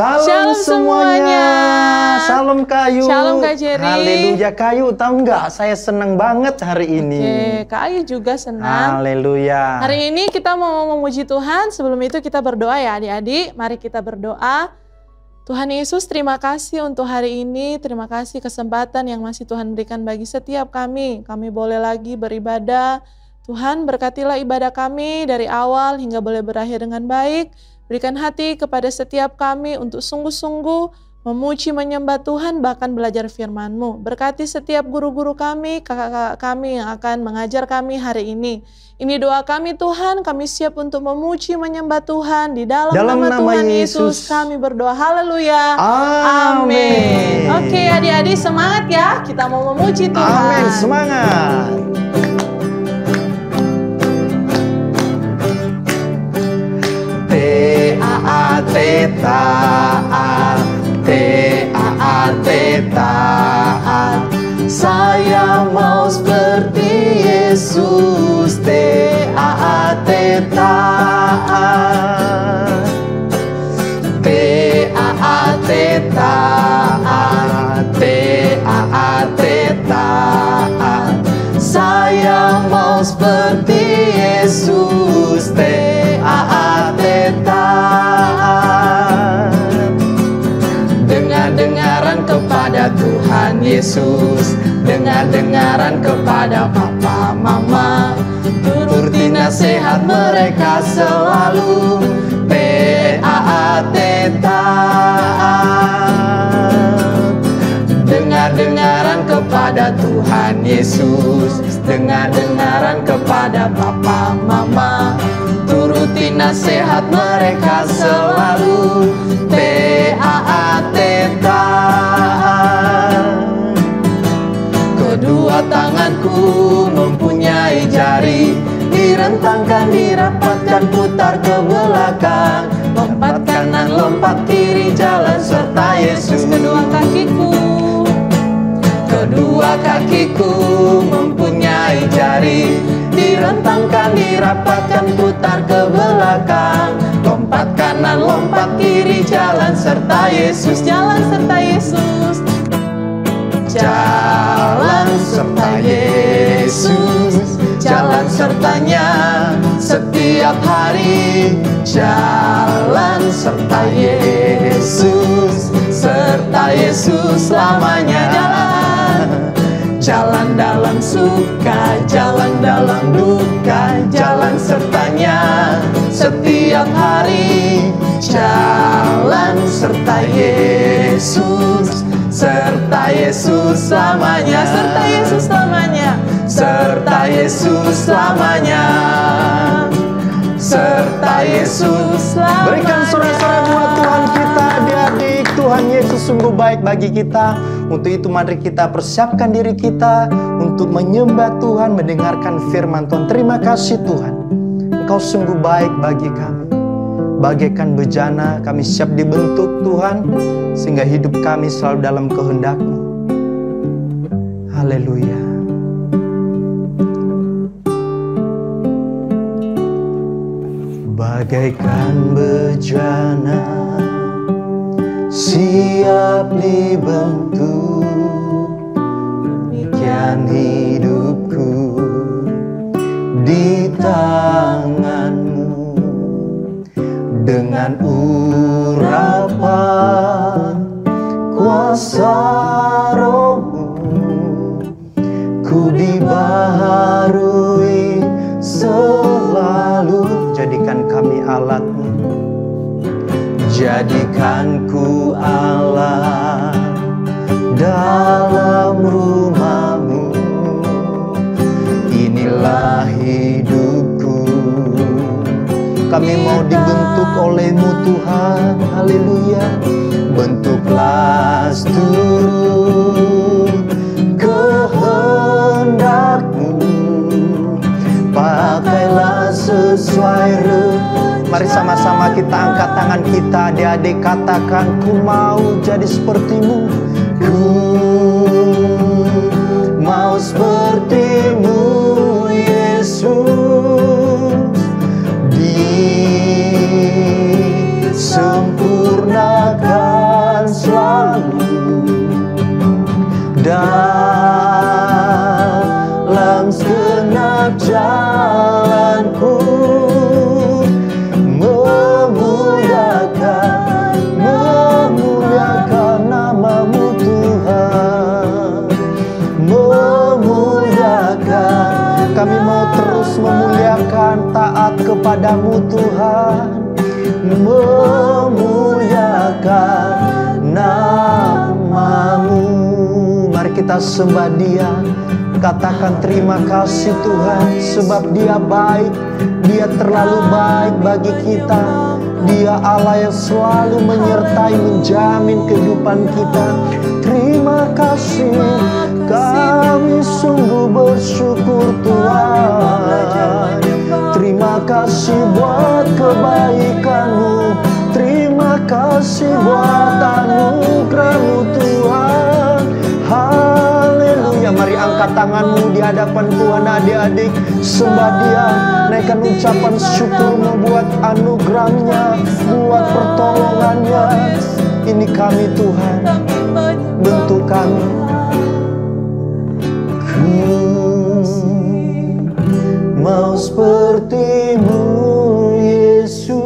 Shalom semuanya. Shalom Kayu. Shalom Kak Jerry. Haleluya Kayu. Tahu nggak? Saya senang banget hari ini. Oke, Kak Ayu juga senang. Haleluya. Hari ini kita mau memuji Tuhan. Sebelum itu kita berdoa ya adik-adik. Mari kita berdoa. Tuhan Yesus, terima kasih untuk hari ini. Terima kasih kesempatan yang masih Tuhan berikan bagi setiap kami. Kami boleh lagi beribadah. Tuhan berkatilah ibadah kami dari awal hingga boleh berakhir dengan baik. Berikan hati kepada setiap kami untuk sungguh-sungguh memuji menyembah Tuhan bahkan belajar firman-Mu. Berkati setiap guru-guru kami, kakak-kakak kami yang akan mengajar kami hari ini. Ini doa kami Tuhan, kami siap untuk memuji menyembah Tuhan. Di dalam nama Tuhan Yesus kami berdoa. Haleluya. Amin. Oke adik-adik semangat ya, kita mau memuji Tuhan. Amin, semangat. Taat, saya mau seperti Yesus. Taat, taat, saya mau seperti Yesus. Taat, dengar-dengaran kepada Tuhan Yesus, dengar-dengaran kepada papa mama, turuti nasihat mereka selalu. Taat, dengar-dengaran kepada Tuhan Yesus, dengar-dengaran kepada papa mama, turuti nasihat mereka selalu. Taat, kedua tanganku mempunyai jari, direntangkan, dirapatkan, putar ke belakang, lompat kanan, lompat kiri, jalan serta Yesus. Kedua kakiku mempunyai jari, direntangkan, dirapatkan, putar ke belakang, lompat kanan, lompat kiri, jalan serta Yesus. Jalan serta Yesus. Jalan serta Yesus, jalan sertanya setiap hari. Jalan serta Yesus, serta Yesus selamanya. Jalan dalam suka, jalan dalam duka, jalan sertanya setiap hari. Jalan serta Yesus, serta Yesus selamanya. Serta Yesus selamanya. Serta Yesus selamanya. Serta Yesus selamanya. Berikan sorak-sorai buat Tuhan kita adik-adik. Tuhan Yesus sungguh baik bagi kita. Untuk itu mari kita persiapkan diri kita untuk menyembah Tuhan, mendengarkan firman Tuhan. Terima kasih Tuhan, Engkau sungguh baik bagi kami. Bagaikan bejana kami siap dibentuk Tuhan, sehingga hidup kami selalu dalam kehendak-Mu. Haleluya. Bagaikan bejana siap dibentuk, demikian hidupku di tangan-Mu. Dengan urapan kuasa Roh-Mu, ku dibaharui selalu. Jadikan kami alat-Mu, jadikan ku alat dalam rumah-Mu. Inilah hidupku, kami mau dibentuk oleh-Mu Tuhan. Haleluya. Bentuklah seturut kehendak-Mu, pakailah sesuai Mari sama-sama kita angkat tangan kita, adik-adik, katakan, ku mau jadi seperti-Mu. Ku mau seperti-Mu, Yesus. Disempurnakan segenap jalanku, memuliakan namamu Tuhan, memuliakan. Kami mau terus memuliakan, taat kepadamu Tuhan, memuliakan namamu. Mari kita sembah Dia, katakan terima kasih Tuhan, sebab Dia baik, Dia terlalu baik bagi kita. Dia Allah yang selalu menyertai, menjamin kehidupan kita. Terima kasih, kami sungguh bersyukur Tuhan. Terima kasih buat kebaikan-Mu, terima kasih buat anugerah-Mu Tuhan. Haleluya. Mari angkat tanganmu di hadapan Tuhan, adik-adik. Sembah Dia, naikkan ucapan syukurmu buat anugerahnya, buat pertolongannya. Ini kami Tuhan, bentuk kami. Ku mau seperti-Mu Yesus,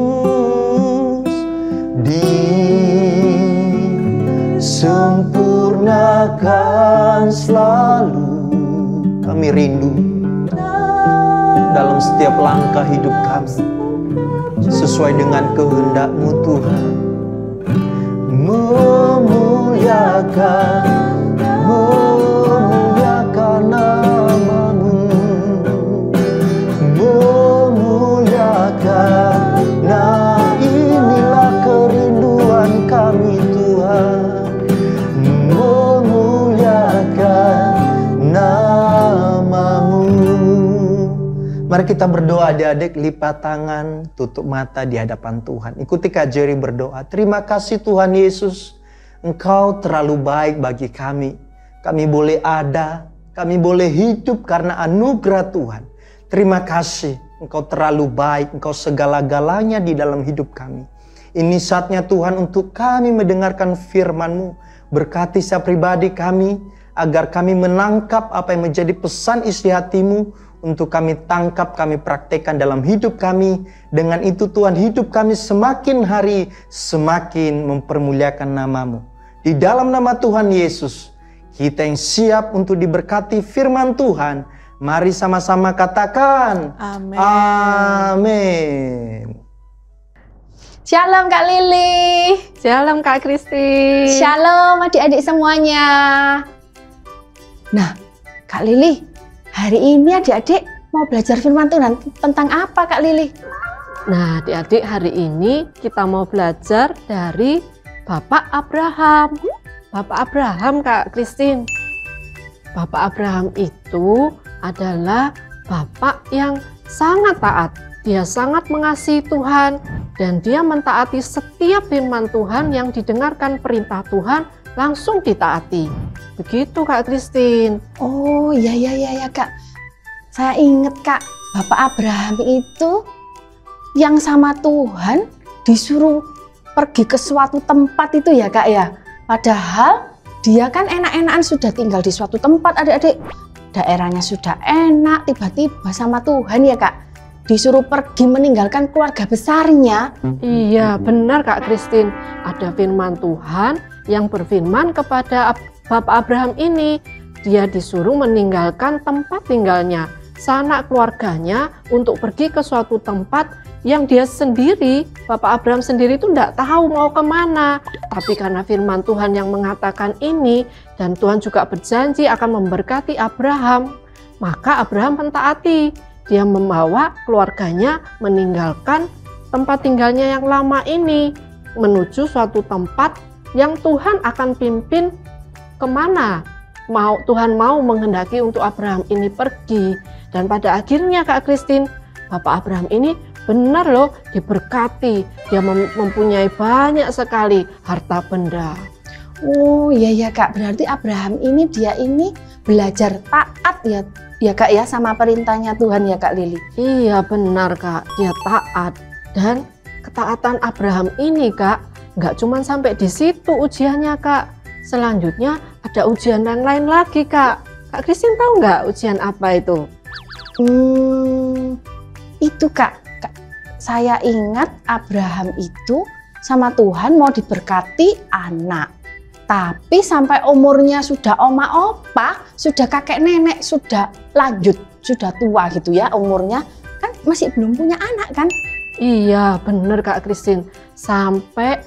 disempurnakan selalu. Kami rindu dalam setiap langkah hidup kami sesuai dengan kehendak-Mu Tuhan. Memuliakan namamu, memuliakan. Nah, inilah kerinduan kami Tuhan, memuliakan namamu. Mari kita berdoa adik-adik, lipat tangan, tutup mata di hadapan Tuhan. Ikuti Kak Jerry berdoa. Terima kasih Tuhan Yesus, Engkau terlalu baik bagi kami. Kami boleh ada, kami boleh hidup karena anugerah Tuhan. Terima kasih, Engkau terlalu baik, Engkau segala-galanya di dalam hidup kami. Ini saatnya Tuhan untuk kami mendengarkan firman-Mu. Berkati setiap pribadi kami, agar kami menangkap apa yang menjadi pesan isi hati-Mu, untuk kami tangkap, kami praktekkan dalam hidup kami. Dengan itu Tuhan, hidup kami semakin hari semakin mempermuliakan nama-Mu. Di dalam nama Tuhan Yesus, kita yang siap untuk diberkati firman Tuhan, mari sama-sama katakan Amin. Amin. Shalom Kak Lili. Shalom Kak Kristi. Shalom adik-adik semuanya. Nah, Kak Lili, hari ini adik-adik mau belajar firman Tuhan tentang apa Kak Lili? Nah, adik-adik, hari ini kita mau belajar dari Bapak Abraham. Bapak Abraham, Kak Christine. Bapak Abraham itu adalah bapak yang sangat taat. Dia sangat mengasihi Tuhan dan dia mentaati setiap firman Tuhan yang didengarkan, perintah Tuhan langsung ditaati. Begitu Kak Christine. Oh iya Kak. Saya ingat Kak, Bapak Abraham itu yang sama Tuhan disuruh pergi ke suatu tempat itu ya Kak ya. Padahal dia kan enak-enakan sudah tinggal di suatu tempat adik-adik. Daerahnya sudah enak, tiba-tiba sama Tuhan ya Kak disuruh pergi meninggalkan keluarga besarnya. Iya benar Kak Christine. Ada firman Tuhan yang berfirman kepada Bapak Abraham ini. Dia disuruh meninggalkan tempat tinggalnya, sanak keluarganya untuk pergi ke suatu tempat yang dia sendiri, Bapak Abraham sendiri itu tidak tahu mau kemana. Tapi karena firman Tuhan yang mengatakan ini, dan Tuhan juga berjanji akan memberkati Abraham, maka Abraham mentaati. Dia membawa keluarganya meninggalkan tempat tinggalnya yang lama ini, menuju suatu tempat yang Tuhan akan pimpin kemana. Tuhan mau menghendaki untuk Abraham ini pergi. Dan pada akhirnya Kak Christine, Bapak Abraham ini benar loh diberkati. Dia mempunyai banyak sekali harta benda. Oh iya Kak, berarti Abraham ini dia ini belajar taat ya Kak ya sama perintahnya Tuhan ya Kak Lili. Iya benar Kak, dia taat. Dan ketaatan Abraham ini Kak, nggak cuma sampai di situ ujiannya Kak. Selanjutnya ada ujian yang lain lagi Kak. Kak Christine tahu nggak ujian apa itu? Itu Kak, saya ingat Abraham itu sama Tuhan mau diberkati anak. Tapi sampai umurnya sudah oma opa, sudah kakek nenek, sudah lanjut, sudah tua gitu ya umurnya, kan masih belum punya anak kan? Iya, bener Kak Christine. Sampai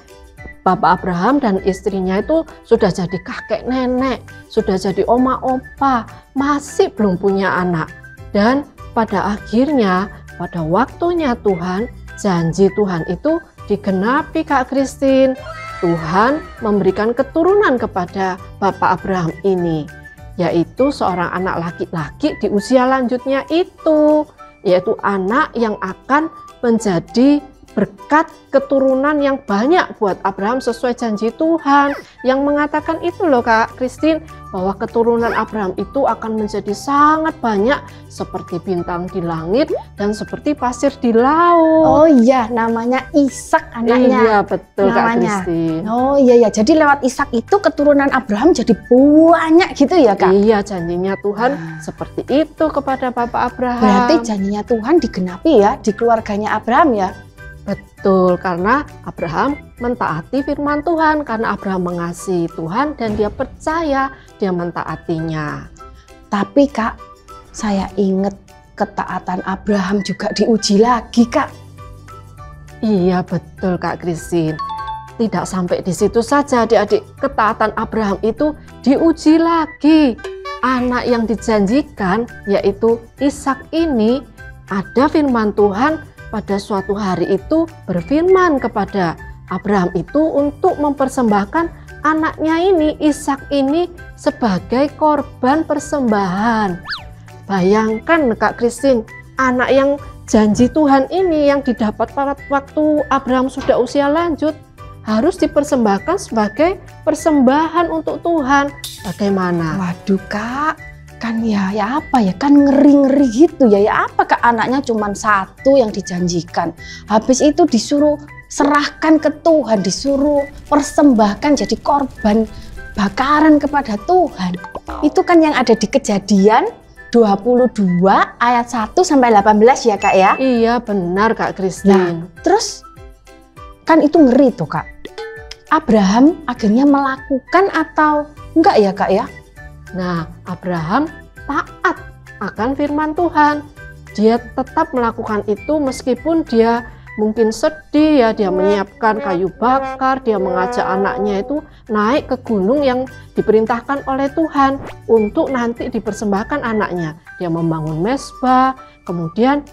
Bapak Abraham dan istrinya itu sudah jadi kakek nenek, sudah jadi oma opa, masih belum punya anak. Dan pada akhirnya, pada waktunya Tuhan, janji Tuhan itu digenapi Kak Christine. Tuhan memberikan keturunan kepada Bapak Abraham ini, yaitu seorang anak laki-laki di usia lanjutnya itu, yaitu anak yang akan menjadi berkat keturunan yang banyak buat Abraham sesuai janji Tuhan yang mengatakan itu loh Kak Christine, bahwa keturunan Abraham itu akan menjadi sangat banyak seperti bintang di langit dan seperti pasir di laut. Oh iya, namanya Ishak anaknya. Iya betul namanya. Kak Christine. Oh iya, jadi lewat Ishak itu keturunan Abraham jadi banyak gitu ya Kak? Iya, janjinya Tuhan seperti itu kepada Bapak Abraham. Berarti janjinya Tuhan digenapi ya di keluarganya Abraham ya? Betul, karena Abraham mentaati firman Tuhan, karena Abraham mengasihi Tuhan dan dia percaya, dia mentaatinya. Tapi Kak, saya ingat ketaatan Abraham juga diuji lagi Kak. Iya betul Kak Christine. Tidak sampai di situ saja adik-adik, ketaatan Abraham itu diuji lagi. Anak yang dijanjikan yaitu Ishak ini, ada firman Tuhan pada suatu hari itu berfirman kepada Abraham itu untuk mempersembahkan anaknya ini, Ishak ini, sebagai korban persembahan. Bayangkan Kak Christine, anak yang janji Tuhan ini yang didapat pada waktu Abraham sudah usia lanjut harus dipersembahkan sebagai persembahan untuk Tuhan. Bagaimana? Waduh Kak, kan ya apa ya, kan ngeri-ngeri gitu ya apa Kak, anaknya cuma satu yang dijanjikan, habis itu disuruh serahkan ke Tuhan, disuruh persembahkan jadi korban bakaran kepada Tuhan. Itu kan yang ada di Kejadian 22 ayat 1 sampai 18 ya Kak ya? Iya benar Kak Christine. Nah, terus kan itu ngeri tuh Kak, Abraham akhirnya melakukan atau enggak ya Kak ya? Nah, Abraham taat akan firman Tuhan. Dia tetap melakukan itu meskipun dia mungkin sedih ya, dia menyiapkan kayu bakar, dia mengajak anaknya itu naik ke gunung yang diperintahkan oleh Tuhan untuk nanti dipersembahkan anaknya. Dia membangun mezbah, kemudian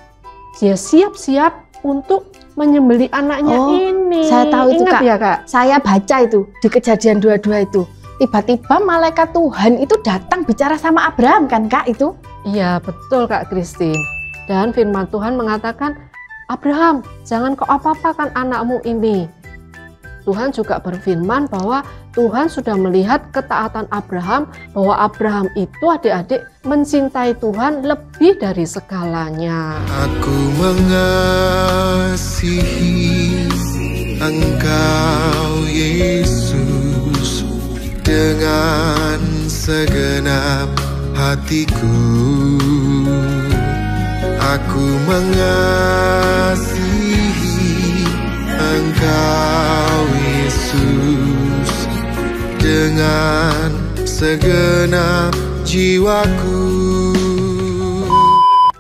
dia siap-siap untuk menyembelih anaknya ini. Saya tahu itu Ingat Kak. Ya Kak? Saya baca itu di Kejadian 22 itu. Tiba-tiba malaikat Tuhan itu datang bicara sama Abraham kan Kak itu? Iya betul Kak Christine. Dan firman Tuhan mengatakan, Abraham jangan kau apa-apakan anakmu ini. Tuhan juga berfirman bahwa Tuhan sudah melihat ketaatan Abraham, bahwa Abraham itu adik-adik mencintai Tuhan lebih dari segalanya. Aku mengasihi Engkau Yesus dengan segenap hatiku. Aku mengasihi Engkau Yesus dengan segenap jiwaku.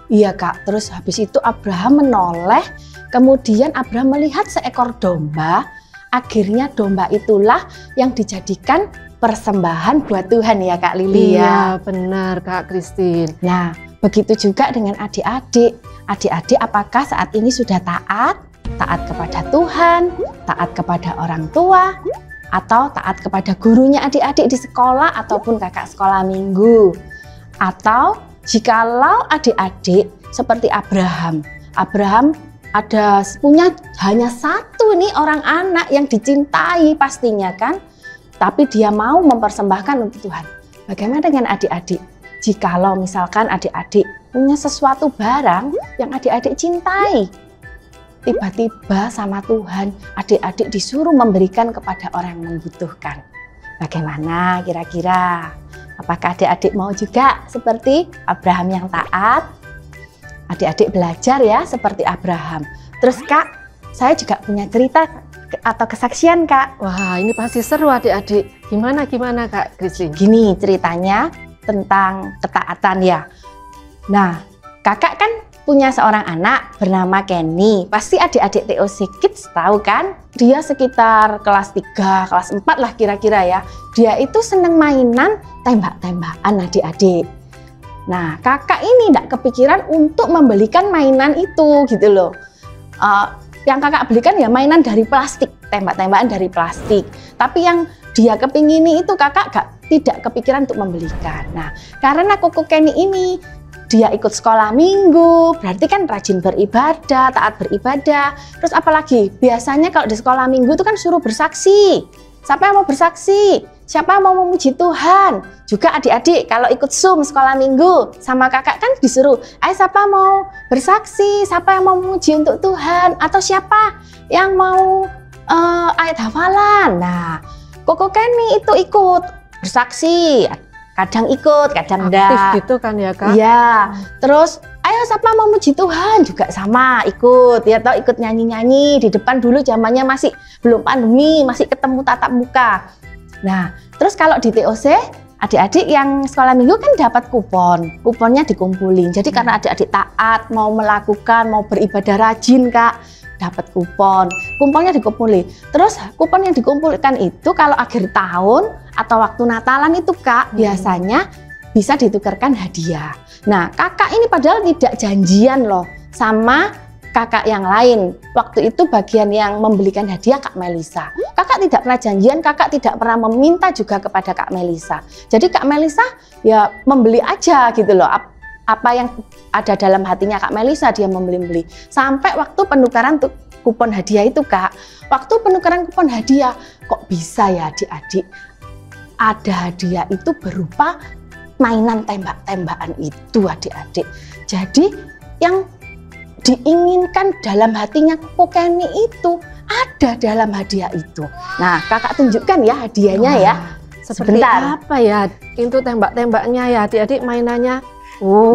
Iya Kak, terus habis itu Abraham menoleh, kemudian Abraham melihat seekor domba, akhirnya domba itulah yang dijadikan persembahan buat Tuhan ya Kak Lili ya. Iya benar Kak Christine. Nah, begitu juga dengan adik-adik. Adik-adik apakah saat ini sudah taat? Taat kepada Tuhan, taat kepada orang tua, atau taat kepada gurunya adik-adik di sekolah ataupun kakak sekolah minggu? Atau jikalau adik-adik seperti Abraham punya hanya satu nih orang anak yang dicintai pastinya kan, tapi dia mau mempersembahkan untuk Tuhan. Bagaimana dengan adik-adik? Jikalau misalkan adik-adik punya sesuatu barang yang adik-adik cintai, tiba-tiba sama Tuhan adik-adik disuruh memberikan kepada orang yang membutuhkan. Bagaimana kira-kira? Apakah adik-adik mau juga seperti Abraham yang taat? adik-adik belajar ya seperti Abraham. Terus Kak, saya juga punya cerita atau kesaksian Kak. Wah, ini pasti seru adik-adik. Gimana Kak Christine? Gini ceritanya tentang ketaatan ya. Nah, kakak kan punya seorang anak bernama Kenny. Pasti adik-adik TOC Kids tahu kan? Dia sekitar kelas 3, kelas 4 lah kira-kira ya. Dia itu seneng mainan tembak-tembakan adik-adik. Nah, kakak ini tidak kepikiran untuk membelikan mainan itu gitu loh. Yang kakak belikan ya mainan dari plastik, tembak-tembakan dari plastik. Tapi yang dia kepingini itu kakak tidak kepikiran untuk membelikan. Nah, karena Koko Kenny ini dia ikut sekolah minggu, berarti kan rajin beribadah, taat beribadah. Terus apalagi, biasanya kalau di sekolah minggu itu kan suruh bersaksi. Siapa yang mau bersaksi? Siapa yang mau memuji Tuhan? Juga adik-adik kalau ikut Zoom sekolah minggu sama kakak kan disuruh, ayo siapa mau bersaksi, siapa yang mau memuji untuk Tuhan, atau siapa yang mau ayat hafalan. Nah, Koko Kenny itu ikut bersaksi. Kadang ikut, kadang enggak. Aktif gitu kan ya Kak? Iya. Terus, ayo siapa mau muji Tuhan juga sama ikut. Ya toh ikut nyanyi-nyanyi di depan dulu zamannya masih belum pandemi, masih ketemu tatap muka. Nah, terus kalau di TOC, adik-adik yang sekolah minggu kan dapat kupon. Kuponnya dikumpulin. Jadi karena adik-adik taat, mau melakukan, mau beribadah rajin Kak, dapat kupon. Kuponnya dikumpulin. Terus kupon yang dikumpulkan itu kalau akhir tahun atau waktu Natalan itu Kak, biasanya bisa ditukarkan hadiah. Nah, kakak ini padahal tidak janjian loh sama kakak yang lain. Waktu itu bagian yang membelikan hadiah Kak Melisa. Kakak tidak pernah janjian, kakak tidak pernah meminta juga kepada Kak Melisa. Jadi Kak Melisa ya membeli aja gitu loh. Apa yang ada dalam hatinya Kak Melisa dia membeli-beli. Sampai waktu penukaran kupon hadiah itu Kak. Waktu penukaran kupon hadiah, kok bisa ya adik-adik? Ada hadiah itu berupa mainan tembak-tembakan itu adik-adik. Jadi yang diinginkan dalam hatinya Koko Kenny itu ada dalam hadiah itu. Nah, kakak tunjukkan ya hadiahnya ya. Seperti Sebentar. apa ya itu tembak-tembaknya ya adik-adik mainannya?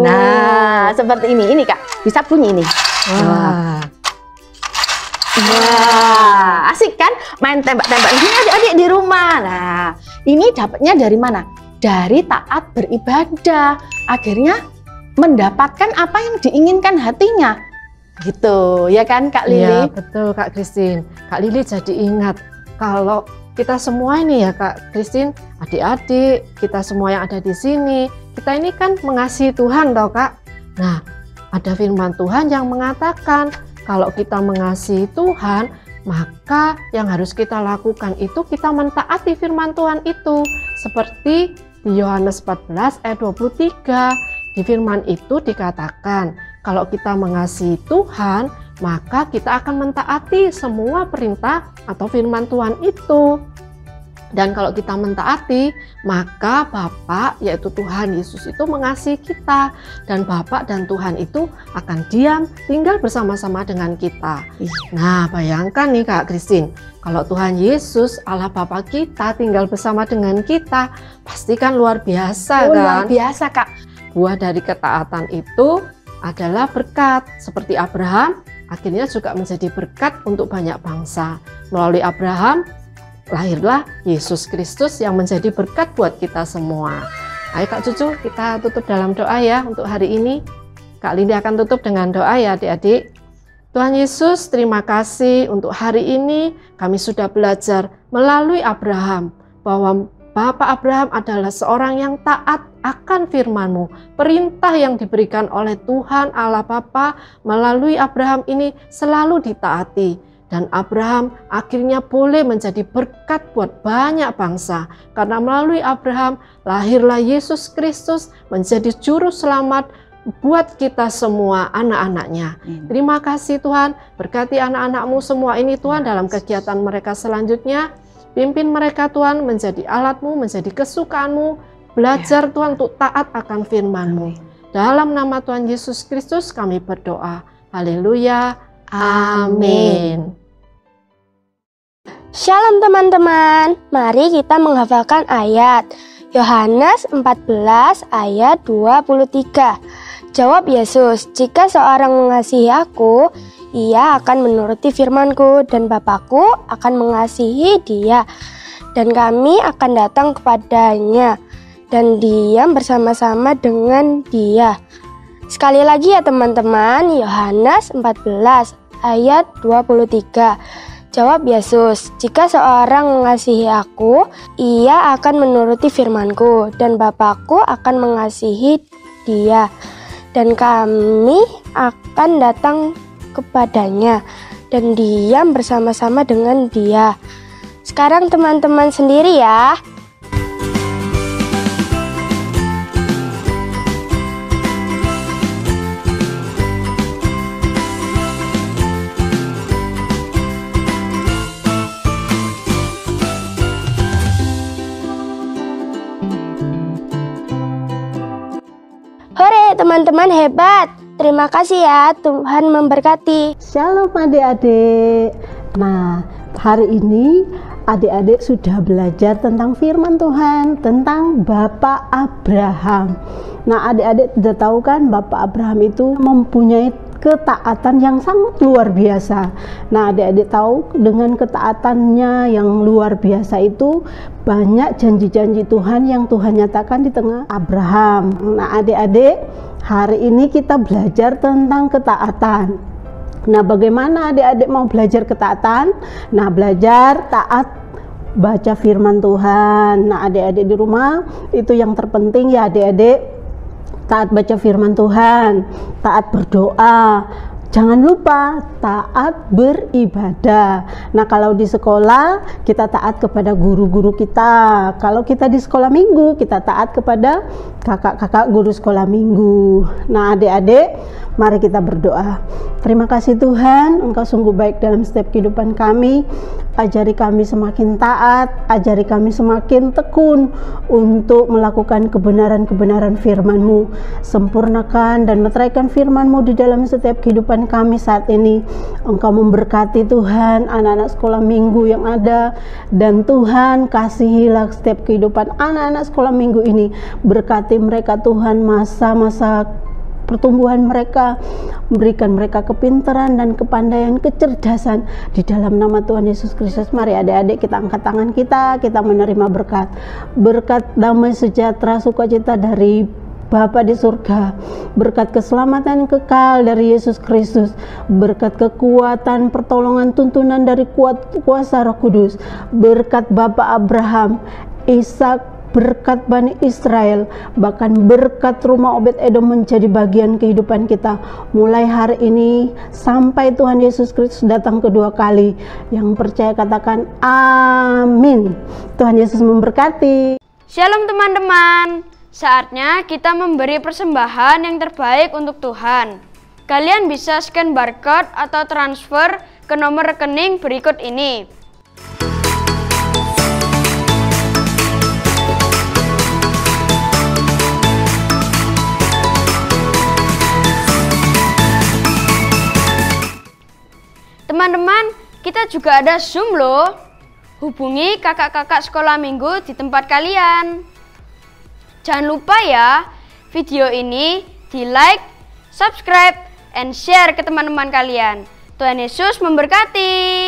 Nah, seperti ini Kak. Bisa bunyi ini. Wah. Wah, asik kan main tembak-tembakan ini adik-adik di rumah. Nah, ini dapatnya dari mana? Dari taat beribadah. Akhirnya mendapatkan apa yang diinginkan hatinya. Gitu, ya kan Kak Lili? Iya, betul Kak Christine. Kak Lili jadi ingat kalau kita semua ini ya Kak Christine, adik-adik, kita semua yang ada di sini, kita ini kan mengasihi Tuhan toh Kak. Nah, ada firman Tuhan yang mengatakan kalau kita mengasihi Tuhan, maka yang harus kita lakukan itu kita mentaati firman Tuhan itu. Seperti di Yohanes 14 ayat 23, di firman itu dikatakan, kalau kita mengasihi Tuhan, maka kita akan mentaati semua perintah atau firman Tuhan itu. Dan kalau kita mentaati, maka Bapa yaitu Tuhan Yesus itu mengasihi kita. Dan Bapa dan Tuhan itu akan diam, tinggal bersama-sama dengan kita. Nah, bayangkan nih Kak Christine, kalau Tuhan Yesus Allah Bapa kita tinggal bersama dengan kita, pasti kan luar biasa kan? Luar biasa Kak. Buah dari ketaatan itu adalah berkat. Seperti Abraham, akhirnya juga menjadi berkat untuk banyak bangsa. Melalui Abraham, lahirlah Yesus Kristus yang menjadi berkat buat kita semua. Ayo Kak Cucu, kita tutup dalam doa ya untuk hari ini. Kak Lindi akan tutup dengan doa ya adik-adik. Tuhan Yesus, terima kasih untuk hari ini kami sudah belajar melalui Abraham bahwa Bapak Abraham adalah seorang yang taat akan firman-Mu. Perintah yang diberikan oleh Tuhan Allah Bapa melalui Abraham ini selalu ditaati. Dan Abraham akhirnya boleh menjadi berkat buat banyak bangsa. Karena melalui Abraham lahirlah Yesus Kristus menjadi juru selamat buat kita semua anak-anaknya. Terima kasih Tuhan, berkati anak-anak-Mu semua ini Tuhan dalam kegiatan mereka selanjutnya. Pimpin mereka Tuhan menjadi alat-Mu, menjadi kesukaan-Mu. Belajar Tuhan untuk taat akan firman-Mu. Dalam nama Tuhan Yesus Kristus kami berdoa. Haleluya. Amin. Shalom teman-teman, mari kita menghafalkan ayat Yohanes 14 ayat 23. Jawab Yesus, jika seorang mengasihi aku, ia akan menuruti firman-Ku, dan Bapa-Ku akan mengasihi dia, dan kami akan datang kepadanya, dan diam bersama-sama dengan dia. Sekali lagi ya teman-teman, Yohanes 14 ayat 23. Jawab Yesus, jika seorang mengasihi aku, ia akan menuruti firman-Ku, dan Bapa-Ku akan mengasihi dia, dan kami akan datang kepadanya, dan diam bersama-sama dengan dia. Sekarang teman-teman sendiri ya. Hore, teman-teman hebat. Terima kasih ya, Tuhan memberkati. Shalom adik-adik. Nah, hari ini adik-adik sudah belajar tentang firman Tuhan, tentang Bapak Abraham. Nah, adik-adik sudah tahu kan Bapak Abraham itu mempunyai ketaatan yang sangat luar biasa. Nah, adik-adik tahu dengan ketaatannya yang luar biasa itu banyak janji-janji Tuhan yang Tuhan nyatakan di tengah Abraham. Nah, adik-adik, hari ini kita belajar tentang ketaatan. Nah, bagaimana adik-adik mau belajar ketaatan? Nah, belajar taat baca firman Tuhan. Nah, adik-adik di rumah itu yang terpenting ya adik-adik, taat baca firman Tuhan, taat berdoa, jangan lupa taat beribadah. Nah, kalau di sekolah kita taat kepada guru-guru kita. Kalau kita di sekolah minggu kita taat kepada kakak-kakak guru sekolah minggu. Nah, adik-adik, mari kita berdoa. Terima kasih Tuhan, Engkau sungguh baik dalam setiap kehidupan kami. Ajari kami semakin taat, ajari kami semakin tekun untuk melakukan kebenaran-kebenaran firman-Mu. Sempurnakan dan meteraikan firman-Mu di dalam setiap kehidupan kami saat ini. Engkau memberkati Tuhan anak-anak sekolah minggu yang ada, dan Tuhan kasihilah setiap kehidupan anak-anak sekolah minggu ini. Berkati mereka Tuhan, masa-masa pertumbuhan mereka, berikan mereka kepintaran dan kepandaian, kecerdasan di dalam nama Tuhan Yesus Kristus. Mari adik-adik kita angkat tangan kita menerima berkat damai sejahtera sukacita dari Bapa di surga, berkat keselamatan kekal dari Yesus Kristus, berkat kekuatan pertolongan tuntunan dari kuasa Roh Kudus, berkat Bapak Abraham, Ishak, berkat Bani Israel, bahkan berkat rumah Obed-Edom menjadi bagian kehidupan kita mulai hari ini sampai Tuhan Yesus Kristus datang kedua kali. Yang percaya katakan amin. Tuhan Yesus memberkati. Shalom teman-teman, saatnya kita memberi persembahan yang terbaik untuk Tuhan. Kalian bisa scan barcode atau transfer ke nomor rekening berikut ini. Teman-teman, kita juga ada Zoom loh. Hubungi kakak-kakak sekolah minggu di tempat kalian. Jangan lupa ya, video ini di like, subscribe, and share ke teman-teman kalian. Tuhan Yesus memberkati.